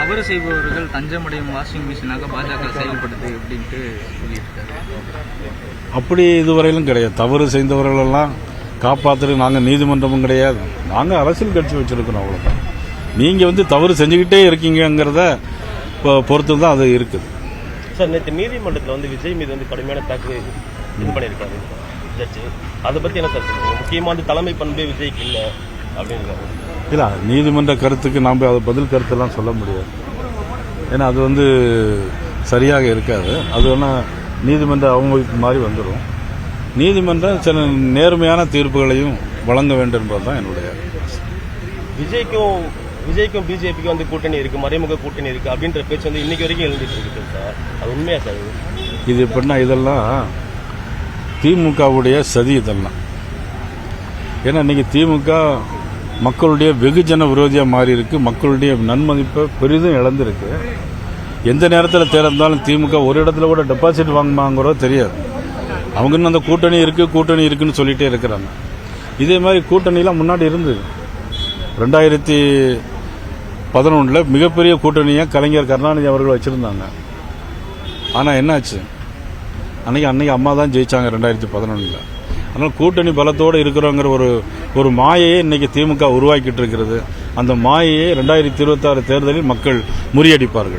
தவறு செய்பவர்கள் தஞ்சமடையும் வாஷிங் மிஷினாக பாஜக செயல்படுது அப்படின்ட்டு சொல்லியிருக்காரு. அப்படி இதுவரையிலும் கிடையாது. தவறு செய்தவர்களெல்லாம் காப்பாற்றுறது நாங்கள் நீதிமன்றமும் கிடையாது, நாங்கள் அரசியல் கட்சி வச்சிருக்கிறோம், அவ்வளோதான். நீங்கள் தவறு செஞ்சுக்கிட்டே இருக்கீங்கிறத பொறுத்து தான் அது இருக்குது. சார், நேற்று நீதிமன்றத்தில் விஜய் மீது கடுமையான தாக்குதல் இது பண்ணியிருக்காரு ஜட்ஜு. அதை பற்றி என்ன சார் சொல்லுங்க? முக்கியமாக தலைமை பண்பே விஜய்க்கு இல்லை அப்படின்னு. இல்லை, நீதிமன்ற கருத்துக்கு நாம் அதை பதில் கருத்தெல்லாம் சொல்ல முடியாது. ஏன்னா அது சரியாக இருக்காது. அது வேணால் நீதிமன்ற அவமதிப்பு மாதிரி வந்துடும். நீதிமன்றம் சில நேர்மையான தீர்ப்புகளையும் வழங்க வேண்டும் என்பதுதான் என்னுடைய. விஜய்க்கும் பிஜேபிக்கும் கூட்டணி இருக்கு, மறைமுக கூட்டணி இருக்கு அப்படின்ற பேச்சு இன்னைக்கு வரைக்கும் எழுந்துட்டு இருக்கு சார். அது உண்மையா சார்? இது எப்படின்னா, இதெல்லாம் திமுகவுடைய சதி இதெல்லாம். ஏன்னா இன்னைக்கு திமுக மக்களுடைய வெகுஜன விரோதியா மாறி இருக்கு. மக்களுடைய நன்மதிப்பை பெரிதும் இழந்திருக்கு. எந்த நேரத்தில் தேர்ந்தாலும் திமுக ஒரு இடத்துல கூட டெபாசிட் வாங்குமாங்கிறோ தெரியாது. அவங்க இன்னும் அந்த கூட்டணி இருக்குன்னு சொல்லிட்டே இருக்கிறாங்க. இதே மாதிரி கூட்டணிலாம் முன்னாடி இருந்தது. 2011 மிகப்பெரிய கூட்டணியாக கலைஞர் கருணாநிதி அவர்கள் வச்சிருந்தாங்க. ஆனால் என்னாச்சு, அன்னைக்கு அம்மா தான் ஜெயிச்சாங்க 2011. அதனால் கூட்டணி பலத்தோடு இருக்கிறோங்கிற ஒரு மாயையை இன்னைக்கு திமுக உருவாக்கிட்டு இருக்கிறது. அந்த மாயையை 2026 தேர்தலில் மக்கள் முறியடிப்பார்கள்.